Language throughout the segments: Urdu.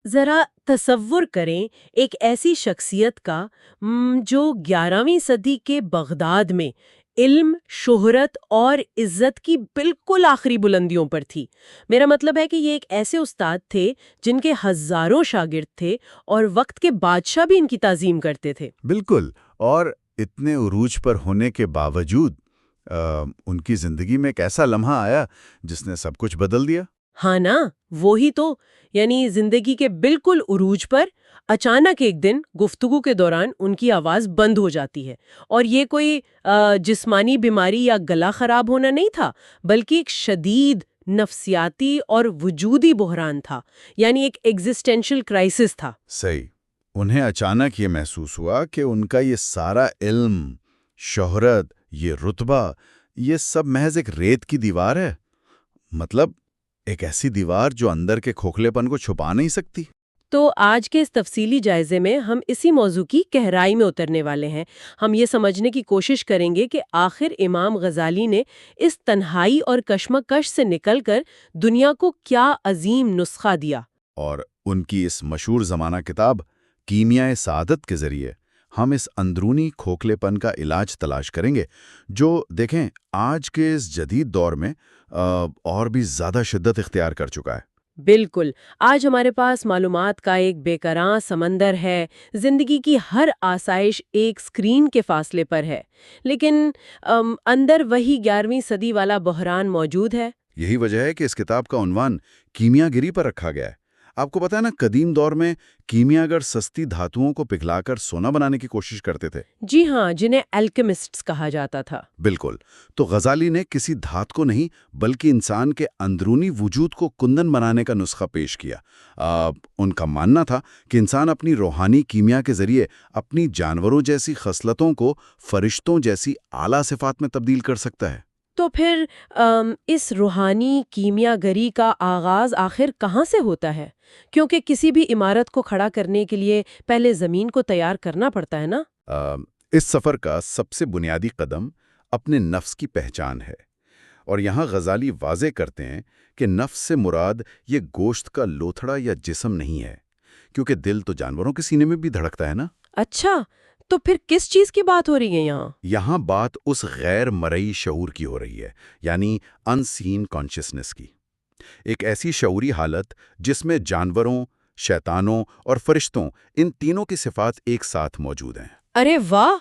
ذرا تصور کریں ایک ایسی شخصیت کا جو 11ویں صدی کے بغداد میں علم، شہرت اور عزت کی بالکل آخری بلندیوں پر تھی۔ میرا مطلب ہے کہ یہ ایک ایسے استاد تھے جن کے ہزاروں شاگرد تھے اور وقت کے بادشاہ بھی ان کی تعظیم کرتے تھے۔ بالکل، اور اتنے عروج پر ہونے کے باوجود ان کی زندگی میں ایک ایسا لمحہ آیا جس نے سب کچھ بدل دیا۔ ہاں نا، وہی تو، یعنی زندگی کے بالکل عروج پر اچانک ایک دن گفتگو کے دوران ان کی آواز بند ہو جاتی ہے، اور یہ کوئی جسمانی بیماری یا گلا خراب ہونا نہیں تھا، بلکہ ایک شدید نفسیاتی اور وجودی بحران تھا، یعنی ایک ایگزسٹینشل کرائسس تھا۔ صحیح، انہیں اچانک یہ محسوس ہوا کہ ان کا یہ سارا علم، شہرت، یہ رتبہ، یہ سب محض ایک ریت کی دیوار ہے۔ مطلب ایک ایسی دیوار جو اندر کے کھوکھلے پن کو چھپا نہیں سکتی۔ تو آج کے اس تفصیلی جائزے میں ہم اسی موضوع کی گہرائی میں اترنے والے ہیں۔ ہم یہ سمجھنے کی کوشش کریں گے کہ آخر امام غزالی نے اس تنہائی اور کشمکش سے نکل کر دنیا کو کیا عظیم نسخہ دیا۔ اور ان کی اس مشہور زمانہ کتاب کیمیائے سعادت کے ذریعے ہم اس اندرونی کھوکھلے پن کا علاج تلاش کریں گے جو دیکھیں آج کے اس جدید دور میں اور بھی زیادہ شدت اختیار کر چکا ہے۔ بالکل، آج ہمارے پاس معلومات کا ایک بے کراں سمندر ہے، زندگی کی ہر آسائش ایک سکرین کے فاصلے پر ہے، لیکن اندر وہی 11ویں صدی والا بحران موجود ہے۔ یہی وجہ ہے کہ اس کتاب کا عنوان کیمیا گری پر رکھا گیا ہے۔ آپ کو پتہ ہے نا، قدیم دور میں کیمیاگر سستی دھاتوؤں کو پگھلا کر سونا بنانے کی کوشش کرتے تھے۔ جی ہاں، جنہیں الکیمسٹس کہا جاتا تھا۔ بالکل، تو غزالی نے کسی دھات کو نہیں بلکہ انسان کے اندرونی وجود کو کندن بنانے کا نسخہ پیش کیا۔ ان کا ماننا تھا کہ انسان اپنی روحانی کیمیا کے ذریعے اپنی جانوروں جیسی خصلتوں کو فرشتوں جیسی اعلیٰ صفات میں تبدیل کر سکتا ہے۔ تو پھر اس روحانی کیمیا گری کا آغاز آخر کہاں سے ہوتا ہے؟ کیونکہ کسی بھی عمارت کو کھڑا کرنے کے لیے پہلے زمین کو تیار کرنا پڑتا ہے نا؟ اس سفر کا سب سے بنیادی قدم اپنے نفس کی پہچان ہے، اور یہاں غزالی واضح کرتے ہیں کہ نفس سے مراد یہ گوشت کا لوتھڑا یا جسم نہیں ہے، کیونکہ دل تو جانوروں کے سینے میں بھی دھڑکتا ہے نا۔ اچھا، تو پھر کس چیز کی بات ہو رہی ہے یہاں؟ یہاں بات اس غیر مرئی شعور کی ہو رہی ہے، یعنی ان سین کانشسنس کی، ایک ایسی شعوری حالت جس میں جانوروں، شیطانوں اور فرشتوں، ان تینوں کی صفات ایک ساتھ موجود ہیں۔ ارے واہ،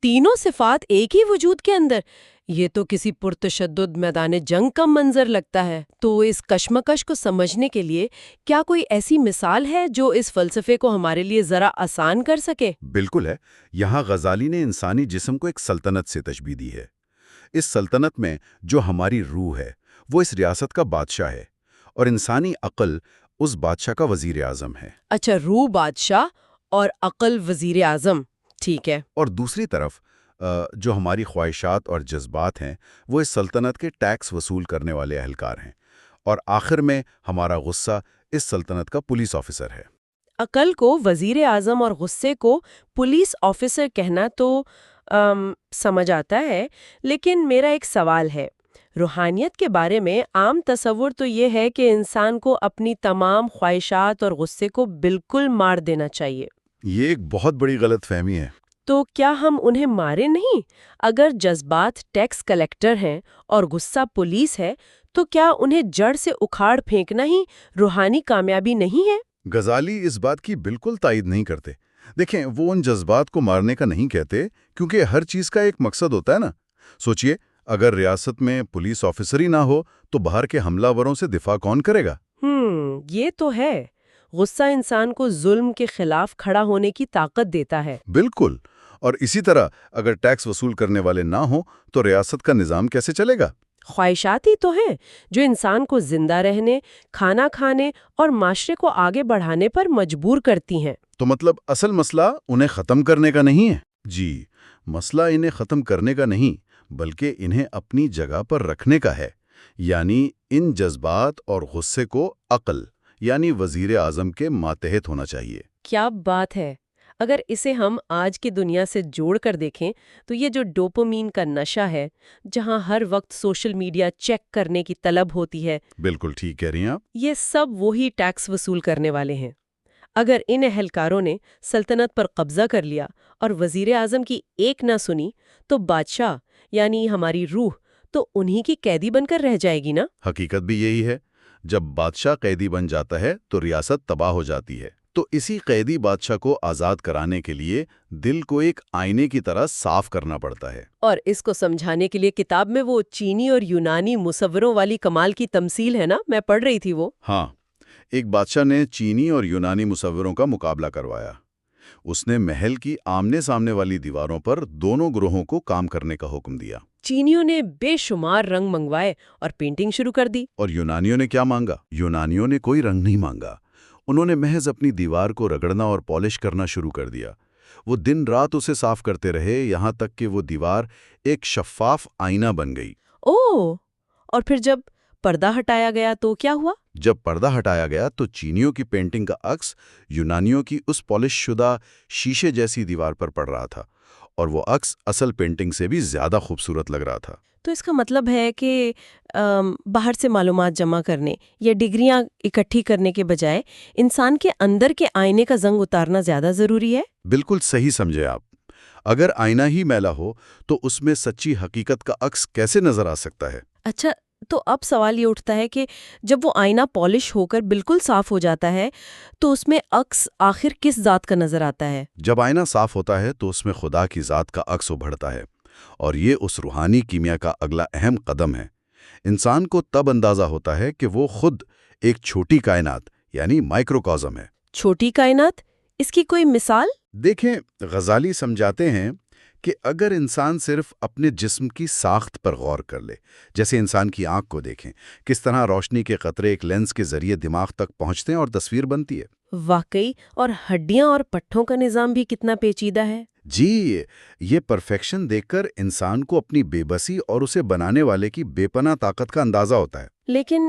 تینوں صفات ایک ہی وجود کے اندر! یہ تو کسی پرتشدد میدان جنگ کا منظر لگتا ہے۔ تو اس کشمکش کو سمجھنے کے لیے کیا کوئی ایسی مثال ہے جو اس فلسفے کو ہمارے لیے ذرا آسان کر سکے؟ بالکل ہے، یہاں غزالی نے انسانی جسم کو ایک سلطنت سے تشبیہ دی ہے۔ اس سلطنت میں جو ہماری روح ہے وہ اس ریاست کا بادشاہ ہے، اور انسانی عقل اس بادشاہ کا وزیر اعظم ہے۔ اچھا، روح بادشاہ اور عقل وزیر اعظم، ٹھیک ہے۔ اور دوسری طرف جو ہماری خواہشات اور جذبات ہیں وہ اس سلطنت کے ٹیکس وصول کرنے والے اہلکار ہیں، اور آخر میں ہمارا غصہ اس سلطنت کا پولیس آفیسر ہے۔ عقل کو وزیر اعظم اور غصے کو پولیس آفیسر کہنا تو سمجھ آتا ہے، لیکن میرا ایک سوال ہے۔ روحانیت کے بارے میں عام تصور تو یہ ہے کہ انسان کو اپنی تمام خواہشات اور غصے کو بالکل مار دینا چاہیے۔ یہ ایک بہت بڑی غلط فہمی ہے۔ تو کیا ہم انہیں مارے نہیں؟ اگر جذبات ٹیکس کلیکٹر ہیں اور غصہ پولیس ہے، تو کیا انہیں جڑ سے اکھاڑ پھینکنا ہی روحانی کامیابی نہیں ہے؟ غزالی اس بات کی بالکل تائید نہیں کرتے۔ دیکھیں، وہ ان جذبات کو مارنے کا نہیں کہتے، کیونکہ ہر چیز کا ایک مقصد ہوتا ہے نا۔ سوچئے، اگر ریاست میں پولیس آفیسر ہی نہ ہو تو باہر کے حملہ وروں سے دفاع کون کرے گا؟ یہ تو ہے۔ غصہ انسان کو ظلم کے خلاف کھڑا ہونے کی طاقت دیتا ہے۔ بالکل، اور اسی طرح اگر ٹیکس وصول کرنے والے نہ ہوں تو ریاست کا نظام کیسے چلے گا؟ خواہشات ہی تو ہیں جو انسان کو زندہ رہنے، کھانا کھانے اور معاشرے کو آگے بڑھانے پر مجبور کرتی ہیں۔ تو مطلب اصل مسئلہ انہیں ختم کرنے کا نہیں ہے؟ جی، مسئلہ انہیں ختم کرنے کا نہیں، بلکہ انہیں اپنی جگہ پر رکھنے کا ہے، یعنی ان جذبات اور غصے کو عقل یعنی وزیر اعظم کے ماتحت ہونا چاہیے۔ کیا بات ہے! اگر اسے ہم آج کی دنیا سے جوڑ کر دیکھیں تو یہ جو ڈوپامین کا نشہ ہے، جہاں ہر وقت سوشل میڈیا چیک کرنے کی طلب ہوتی ہے، بالکل ٹھیک کہہ رہی ہیں آپ۔ یہ سب وہی ٹیکس وصول کرنے والے ہیں۔ اگر ان اہلکاروں نے سلطنت پر قبضہ کر لیا اور وزیر اعظم کی ایک نہ سنی تو بادشاہ یعنی ہماری روح تو انہی کی قیدی بن کر رہ جائے گی نا؟ حقیقت بھی یہی ہے، جب بادشاہ قیدی بن جاتا ہے تو ریاست تباہ ہو جاتی ہے۔ تو اسی قیدی بادشاہ کو آزاد کرانے کے لیے دل کو ایک آئینے کی طرح صاف کرنا پڑتا ہے۔ اور اس کو سمجھانے کے لیے کتاب میں وہ چینی اور یونانی مصوروں والی کمال کی تمثیل ہے نا، میں پڑھ رہی تھی وہ۔ ہاں، ایک بادشاہ نے چینی اور یونانی مصوروں کا مقابلہ کروایا۔ اس نے محل کی آمنے سامنے والی دیواروں پر دونوں گروہوں کو کام کرنے کا حکم دیا۔ چینیوں نے بے شمار رنگ منگوائے اور پینٹنگ شروع کر دی۔ اور یونانیوں نے کیا مانگا؟ یونانیوں نے کوئی رنگ نہیں مانگا، انہوں نے محض اپنی دیوار کو رگڑنا اور پالش کرنا شروع کر دیا۔ وہ دن رات اسے صاف کرتے رہے، یہاں تک کہ وہ دیوار ایک شفاف آئینہ بن گئی۔ اوہ! اور پھر جب پردہ ہٹایا گیا تو کیا ہوا؟ جب پردہ ہٹایا گیا تو چینیوں کی پینٹنگ کا عکس یونانیوں کی اس پالش شدہ شیشے جیسی دیوار پر پڑ رہا تھا، اور وہ عکس اصل پینٹنگ سے بھی زیادہ خوبصورت لگ رہا تھا۔ تو اس کا مطلب ہے کہ باہر سے معلومات جمع کرنے یا ڈگریاں اکٹھی کرنے کے بجائے انسان کے اندر کے آئینے کا زنگ اتارنا زیادہ ضروری ہے؟ بالکل صحیح سمجھے آپ۔ اگر آئینہ ہی میلا ہو تو اس میں سچی حقیقت کا عکس کیسے نظر آ سکتا ہے؟ اچھا، تو اب سوال یہ اٹھتا ہے کہ جب وہ آئینہ پالش ہو کر بالکل صاف ہو جاتا ہے تو اس میں عکس آخر کس ذات کا نظر آتا ہے؟ جب آئینہ صاف ہوتا ہے تو اس میں خدا کی ذات کا عکس ابھرتا ہے، اور یہ اس روحانی کیمیا کا اگلا اہم قدم ہے۔ انسان کو تب اندازہ ہوتا ہے کہ وہ خود ایک چھوٹی کائنات یعنی مائکروکازم ہے۔ چھوٹی کائنات؟ اس کی کوئی مثال؟ دیکھیں، غزالی سمجھاتے ہیں کہ اگر انسان صرف اپنے جسم کی ساخت پر غور کر لے، جیسے انسان کی آنکھ کو دیکھیں، کس طرح روشنی کے قطرے ایک لینس کے ذریعے دماغ تک پہنچتے ہیں اور تصویر بنتی ہے۔ واقعی، اور ہڈیاں اور پٹھوں کا نظام بھی کتنا پیچیدہ ہے۔ جی، یہ پرفیکشن دیکھ کر انسان کو اپنی بے بسی اور اسے بنانے والے کی بے پناہ طاقت کا اندازہ ہوتا ہے۔ لیکن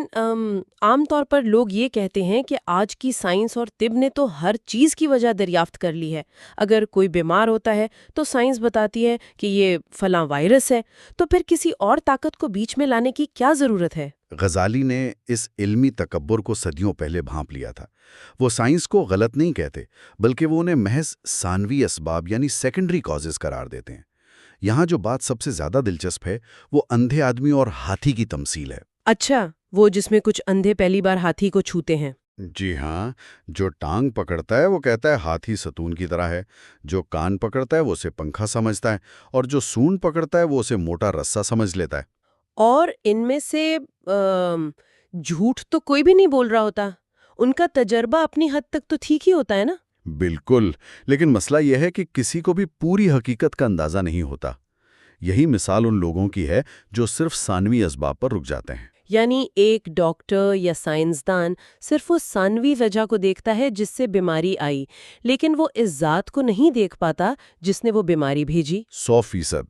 عام طور پر لوگ یہ کہتے ہیں کہ آج کی سائنس اور طب نے تو ہر چیز کی وجہ دریافت کر لی ہے۔ اگر کوئی بیمار ہوتا ہے تو سائنس بتاتی ہے کہ یہ فلاں وائرس ہے، تو پھر کسی اور طاقت کو بیچ میں لانے کی کیا ضرورت ہے؟ غزالی نے اس علمی تکبر کو صدیوں پہلے بھانپ لیا تھا۔ وہ سائنس کو غلط نہیں کہتے، بلکہ وہ انہیں محض ثانوی اسباب یعنی سیکنڈری کازز قرار دیتے ہیں۔ یہاں جو بات سب سے زیادہ دلچسپ ہے وہ اندھے آدمی اور ہاتھی کی تمثیل ہے۔ اچھا، وہ جس میں کچھ اندھے پہلی بار ہاتھی کو چھوتے ہیں۔ جی ہاں، جو ٹانگ پکڑتا ہے وہ کہتا ہے ہاتھی ستون کی طرح ہے، جو کان پکڑتا ہے وہ اسے پنکھا سمجھتا ہے، اور جو سونڈ پکڑتا ہے وہ اسے موٹا رسہ سمجھ لیتا ہے۔ اور ان میں سے جھوٹ تو کوئی بھی نہیں بول رہا ہوتا، ان کا تجربہ اپنی حد تک تو ٹھیک ہی ہوتا ہے نا؟ بالکل، لیکن مسئلہ یہ ہے کہ کسی کو بھی پوری حقیقت کا اندازہ نہیں ہوتا۔ یہی مثال ان لوگوں کی ہے جو صرف ثانوی اسباب پر رک جاتے ہیں۔ یعنی ایک ڈاکٹر یا سائنسدان صرف اس ثانوی وجہ کو دیکھتا ہے جس سے بیماری آئی، لیکن وہ اس ذات کو نہیں دیکھ پاتا جس نے وہ بیماری بھیجی۔ 100%۔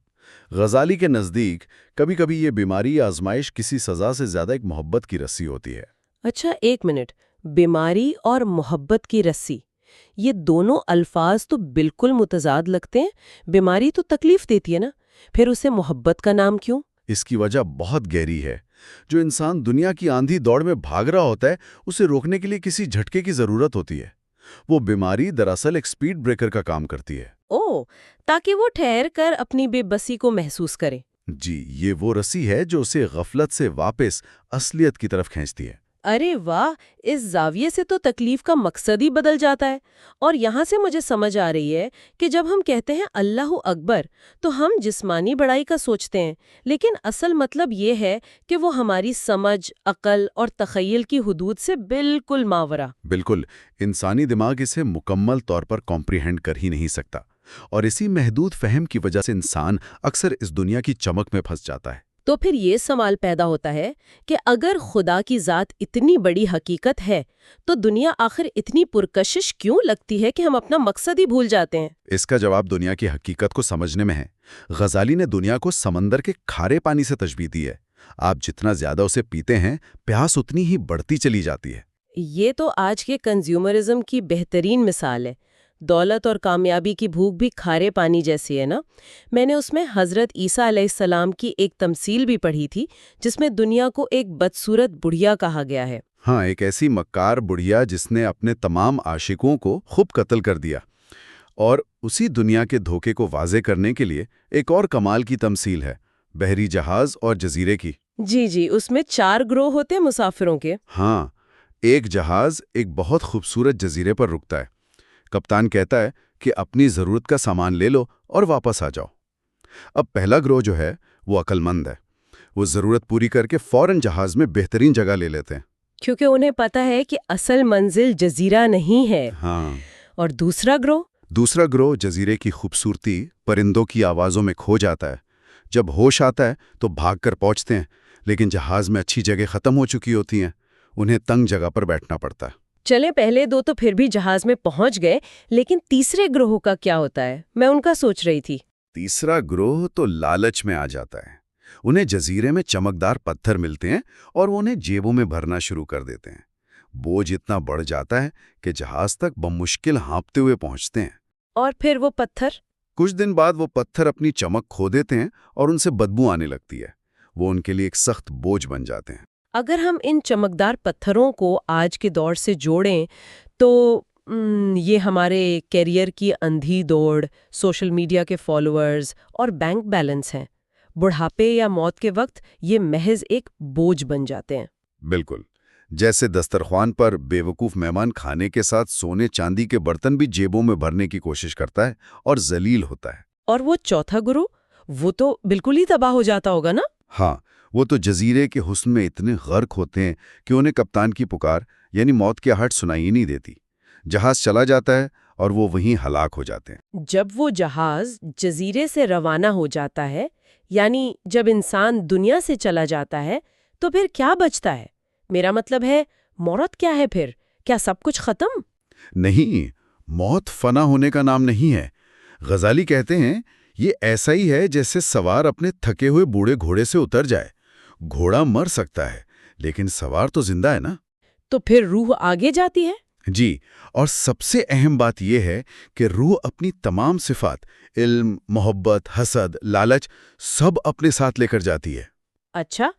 غزالی کے نزدیک کبھی کبھی یہ بیماری یا آزمائش کسی سزا سے زیادہ ایک محبت کی رسی ہوتی ہے۔ اچھا، ایک منٹ، بیماری اور محبت کی رسی، یہ دونوں الفاظ تو بالکل متضاد لگتے ہیں۔ بیماری تو تکلیف دیتی ہے نا، پھر اسے محبت کا نام کیوں؟ اس کی وجہ بہت گہری ہے۔ جو انسان دنیا کی آندھی دوڑ میں بھاگ رہا ہوتا ہے، اسے روکنے کے لیے کسی جھٹکے کی ضرورت ہوتی ہے۔ وہ بیماری دراصل ایک سپیڈ بریکر کا کام کرتی ہے۔ اوہ، تاکہ وہ ٹھہر کر اپنی بے بسی کو محسوس کرے۔ جی، یہ وہ رسی ہے جو اسے غفلت سے واپس اصلیت کی طرف کھینچتی ہے۔ ارے واہ، اس زاویے سے تو تکلیف کا مقصد ہی بدل جاتا ہے۔ اور یہاں سے مجھے سمجھ آ رہی ہے کہ جب ہم کہتے ہیں اللہ اکبر تو ہم جسمانی بڑائی کا سوچتے ہیں، لیکن اصل مطلب یہ ہے کہ وہ ہماری سمجھ، عقل اور تخیل کی حدود سے بالکل ماورا۔ بالکل، انسانی دماغ اسے مکمل طور پر کمپریہینڈ کر ہی نہیں سکتا، اور اسی محدود فہم کی وجہ سے انسان اکثر اس دنیا کی چمک میں پھنس جاتا ہے۔ تو پھر یہ سوال پیدا ہوتا ہے کہ اگر خدا کی ذات اتنی بڑی حقیقت ہے تو دنیا آخر اتنی پرکشش کیوں لگتی ہے کہ ہم اپنا مقصد ہی بھول جاتے ہیں؟ اس کا جواب دنیا کی حقیقت کو سمجھنے میں ہے۔ غزالی نے دنیا کو سمندر کے کھارے پانی سے تشبیہ دی ہے۔ آپ جتنا زیادہ اسے پیتے ہیں، پیاس اتنی ہی بڑھتی چلی جاتی ہے۔ یہ تو آج کے کنزیومرزم کی بہترین مثال ہے۔ دولت اور کامیابی کی بھوک بھی کھارے پانی جیسی ہے نا۔ میں نے اس میں حضرت عیسیٰ علیہ السلام کی ایک تمثیل بھی پڑھی تھی جس میں دنیا کو ایک بدصورت بڑھیا کہا گیا ہے۔ ہاں، ایک ایسی مکار بڑھیا جس نے اپنے تمام عاشقوں کو خود قتل کر دیا، اور اسی دنیا کے دھوکے کو واضح کرنے کے لیے ایک اور کمال کی تمثیل ہے بحری جہاز اور جزیرے کی۔ جی جی، اس میں 4 گروہ ہوتے ہیں مسافروں کے۔ ہاں، ایک جہاز ایک بہت خوبصورت جزیرے پر رکتا ہے۔ کپتان کہتا ہے کہ اپنی ضرورت کا سامان لے لو اور واپس آ جاؤ۔ اب پہلا گروہ جو ہے وہ عقل مند ہے، وہ ضرورت پوری کر کے فوراً جہاز میں بہترین جگہ لے لیتے ہیں، کیونکہ انہیں پتا ہے کہ اصل منزل جزیرہ نہیں ہے۔ ہاں۔ اور دوسرا گروہ جزیرے کی خوبصورتی، پرندوں کی آوازوں میں کھو جاتا ہے۔ جب ہوش آتا ہے تو بھاگ کر پہنچتے ہیں، لیکن جہاز میں اچھی جگہ ختم ہو چکی ہوتی ہیں، انہیں تنگ جگہ پر بیٹھنا پڑتا ہے۔ چلے، پہلے 2 تو پھر بھی جہاز میں پہنچ گئے، لیکن تیسرے گروہ کا کیا ہوتا ہے؟ میں ان کا سوچ رہی تھی۔ تیسرا گروہ تو لالچ میں آ جاتا ہے۔ انہیں جزیرے میں چمکدار پتھر ملتے ہیں اور وہ انہیں جیبوں میں بھرنا شروع کر دیتے ہیں۔ بوجھ اتنا بڑھ جاتا ہے کہ جہاز تک بمشکل ہانپتے ہوئے پہنچتے ہیں۔ اور پھر وہ پتھر؟ کچھ دن بعد وہ پتھر اپنی چمک کھو دیتے ہیں اور ان سے بدبو آنے لگتی ہے۔ وہ ان کے لیے ایک سخت بوجھ بن جاتے ہیں۔ اگر ہم ان چمکدار پتھروں کو آج کے دور سے جوڑیں تو یہ ہمارے کیریئر کی اندھی دوڑ، سوشل میڈیا کے فالوورز اور بینک بیلنس ہیں۔ بڑھاپے یا موت کے وقت یہ محض ایک بوجھ بن جاتے ہیں۔ بالکل، جیسے دسترخوان پر بے وقوف مہمان کھانے کے ساتھ سونے چاندی کے برتن بھی جیبوں میں بھرنے کی کوشش کرتا ہے اور ذلیل ہوتا ہے۔ اور وہ چوتھا گروہ، وہ تو بالکل ہی تباہ ہو جاتا ہوگا نا؟ ہاں، وہ تو جزیرے کے حسن میں اتنے غرق ہوتے ہیں کہ انہیں کپتان کی پکار یعنی موت کی آہٹ سنائی ہی نہیں دیتی۔ جہاز چلا جاتا ہے اور وہ وہیں ہلاک ہو جاتے ہیں۔ جب وہ جہاز جزیرے سے روانہ ہو جاتا ہے، یعنی جب انسان دنیا سے چلا جاتا ہے، تو پھر کیا بچتا ہے؟ میرا مطلب ہے، موت کیا ہے پھر؟ کیا سب کچھ ختم؟ نہیں، موت فنا ہونے کا نام نہیں ہے۔ غزالی کہتے ہیں یہ ایسا ہی ہے جیسے سوار اپنے تھکے ہوئے بوڑھے گھوڑے سے اتر جائے۔ گھوڑا مر سکتا ہے لیکن سوار تو زندہ ہے نا۔ تو پھر روح آگے جاتی ہے؟ جی، اور سب سے اہم بات یہ ہے کہ روح اپنی تمام صفات، علم، محبت، حسد، لالچ، سب اپنے ساتھ لے کر جاتی ہے۔ اچھا،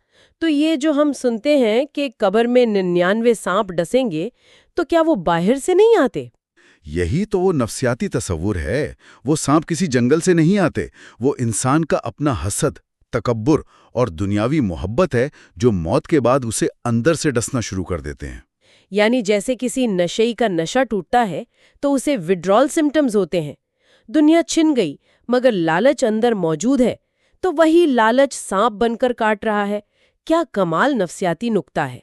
تو یہ جو ہم سنتے ہیں کہ قبر میں 99 سانپ ڈسیں گے، تو کیا وہ باہر سے نہیں آتے؟ یہی تو وہ نفسیاتی تصور ہے۔ وہ سانپ کسی جنگل سے نہیں آتے، وہ انسان کا اپنا حسد، تکبر اور دنیاوی محبت ہے جو موت کے بعد اسے اندر سے ڈسنا شروع کر دیتے ہیں۔ یعنی جیسے کسی نشئی کا نشہ ٹوٹتا ہے تو اسے وڈرال سمٹمز ہوتے ہیں۔ دنیا چھن گئی مگر لالچ اندر موجود ہے، تو وہی لالچ سانپ بن کر کاٹ رہا ہے۔ کیا کمال نفسیاتی نکتہ ہے!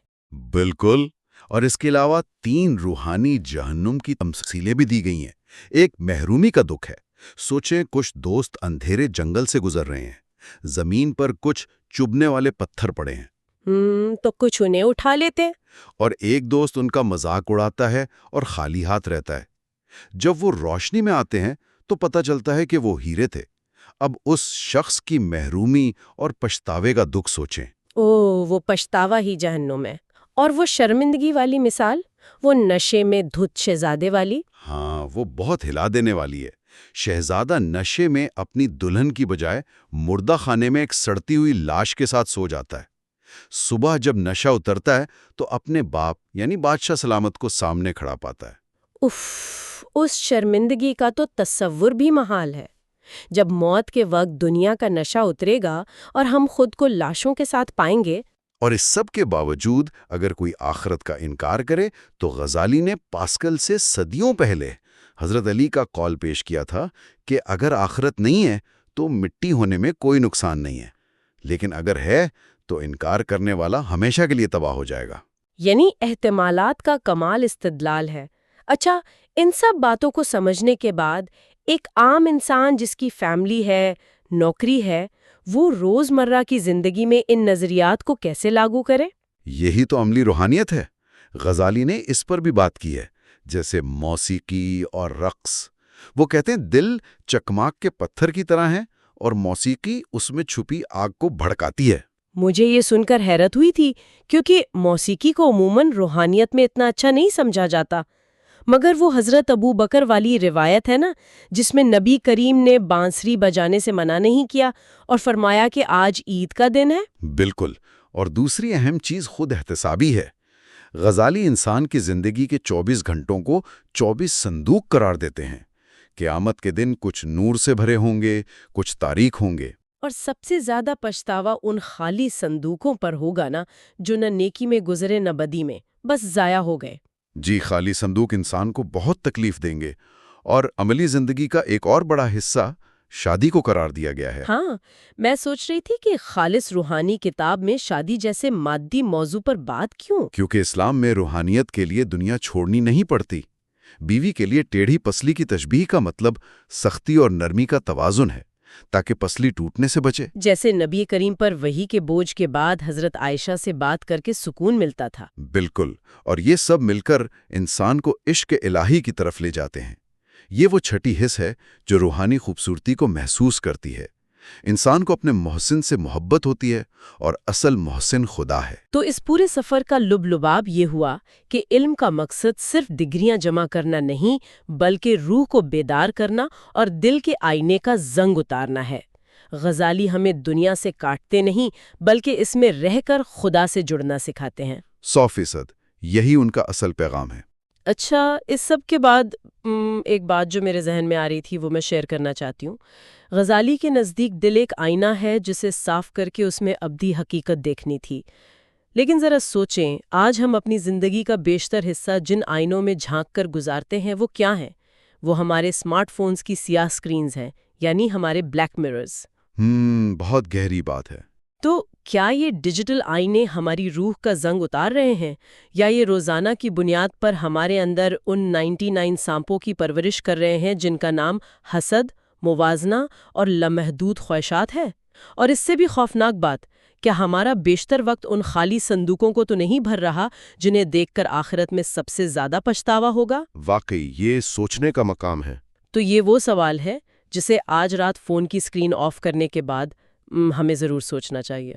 بالکل، اور اس کے علاوہ 3 روحانی جہنم کی تمثیلیں بھی دی گئی ہیں۔ ایک محرومی کا دکھ ہے۔ سوچیں، کچھ دوست اندھیرے جنگل سے گزر رہے ہیں، زمین پر کچھ چبھنے والے پتھر پڑے ہیں، تو کچھ انہیں اٹھا لیتے ہیں۔ اور ایک دوست ان کا مذاق اڑاتا ہے اور خالی ہاتھ رہتا ہے۔ جب وہ روشنی میں آتے ہیں تو پتہ چلتا ہے کہ وہ ہیرے تھے۔ اب اس شخص کی محرومی اور پچھتاوے کا دکھ سوچیں۔ وہ پچھتاوا ہی جہنم ہے۔ اور وہ شرمندگی والی مثال، وہ نشے میں دھت شہزادے والی؟ ہاں، وہ بہت ہلا دینے والی ہے۔ شہزادہ نشے میں اپنی دلہن کی بجائے مردہ خانے میں ایک سڑتی ہوئی لاش کے ساتھ سو جاتا ہے۔ صبح جب نشہ اترتا ہے تو اپنے باپ یعنی بادشاہ سلامت کو سامنے کھڑا پاتا ہے۔ اس شرمندگی کا تو تصور بھی محال ہے۔ جب موت کے وقت دنیا کا نشہ اترے گا اور ہم خود کو لاشوں کے ساتھ پائیں گے۔ اور اس سب کے باوجود اگر کوئی آخرت کا انکار کرے تو غزالی نے پاسکل سے صدیوں پہلے حضرت علی کا قول پیش کیا تھا کہ اگر آخرت نہیں ہے تو مٹی ہونے میں کوئی نقصان نہیں ہے، لیکن اگر ہے تو انکار کرنے والا ہمیشہ کے لیے تباہ ہو جائے گا۔ یعنی احتمالات کا کمال استدلال ہے۔ اچھا، ان سب باتوں کو سمجھنے کے بعد ایک عام انسان جس کی فیملی ہے، نوکری ہے، وہ روزمرہ کی زندگی میں ان نظریات کو کیسے لاگو کرے؟ یہی تو عملی روحانیت ہے۔ غزالی نے اس پر بھی بات کی ہے، جیسے موسیقی اور رقص۔ وہ کہتے ہیں دل چکماک کے پتھر کی طرح ہے اور موسیقی اس میں چھپی آگ کو بھڑکاتی ہے۔ مجھے یہ سن کر حیرت ہوئی تھی، کیونکہ موسیقی کو عموماً روحانیت میں اتنا اچھا نہیں سمجھا جاتا، مگر وہ حضرت ابو بکر والی روایت ہے نا، جس میں نبی کریم نے بانسری بجانے سے منع نہیں کیا اور فرمایا کہ آج عید کا دن ہے۔ بالکل، اور دوسری اہم چیز خود احتسابی ہے۔ غزالی انسان کی زندگی کے 24 گھنٹوں کو 24 صندوق قرار دیتے ہیں۔ قیامت کے دن کچھ نور سے بھرے ہوں گے، کچھ تاریک ہوں گے۔ اور سب سے زیادہ پچھتاوا ان خالی صندوقوں پر ہوگا نا، جو نہ نیکی میں گزرے نہ بدی میں، بس ضائع ہو گئے۔ جی، خالی صندوق انسان کو بہت تکلیف دیں گے، اور عملی زندگی کا ایک اور بڑا حصہ شادی کو قرار دیا گیا ہے۔ ہاں، میں سوچ رہی تھی کہ خالص روحانی کتاب میں شادی جیسے مادی موضوع پر بات کیوں؟ کیونکہ اسلام میں روحانیت کے لیے دنیا چھوڑنی نہیں پڑتی۔ بیوی کے لیے ٹیڑھی پسلی کی تشبیہ کا مطلب سختی اور نرمی کا توازن ہے، تاکہ پسلی ٹوٹنے سے بچے۔ جیسے نبی کریم پر وحی کے بوجھ کے بعد حضرت عائشہ سے بات کر کے سکون ملتا تھا۔ بالکل، اور یہ سب مل کر انسان کو عشق الہی کی طرف لے جاتے ہیں۔ یہ وہ چھٹی حص ہے جو روحانی خوبصورتی کو محسوس کرتی ہے۔ انسان کو اپنے محسن سے محبت ہوتی ہے، اور اصل محسن خدا ہے۔ تو اس پورے سفر کا لب لباب یہ ہوا کہ علم کا مقصد صرف ڈگریاں جمع کرنا نہیں، بلکہ روح کو بیدار کرنا اور دل کے آئینے کا زنگ اتارنا ہے۔ غزالی ہمیں دنیا سے کاٹتے نہیں، بلکہ اس میں رہ کر خدا سے جڑنا سکھاتے ہیں۔ 100% یہی ان کا اصل پیغام ہے۔ اچھا، اس سب کے بعد ایک بات جو میرے ذہن میں آ رہی تھی وہ میں شیئر کرنا چاہتی ہوں۔ غزالی کے نزدیک دل ایک آئینہ ہے جسے صاف کر کے اس میں ابدی حقیقت دیکھنی تھی۔ لیکن ذرا سوچیں، آج ہم اپنی زندگی کا بیشتر حصہ جن آئینوں میں جھانک کر گزارتے ہیں وہ کیا ہیں؟ وہ ہمارے اسمارٹ فونز کی سیاہ سکرینز ہیں، یعنی ہمارے بلیک مررز۔ بہت گہری بات ہے۔ تو کیا یہ ڈیجیٹل آئینے ہماری روح کا زنگ اتار رہے ہیں، یا یہ روزانہ کی بنیاد پر ہمارے اندر ان 99 سانپوں کی پرورش کر رہے ہیں جن کا نام حسد، موازنہ اور لامحدود خواہشات ہے؟ اور اس سے بھی خوفناک بات، کیا ہمارا بیشتر وقت ان خالی صندوقوں کو تو نہیں بھر رہا جنہیں دیکھ کر آخرت میں سب سے زیادہ پچھتاوا ہوگا؟ واقعی یہ سوچنے کا مقام ہے۔ تو یہ وہ سوال ہے جسے آج رات فون کی اسکرین آف کرنے کے بعد ہمیں ضرور سوچنا چاہیے۔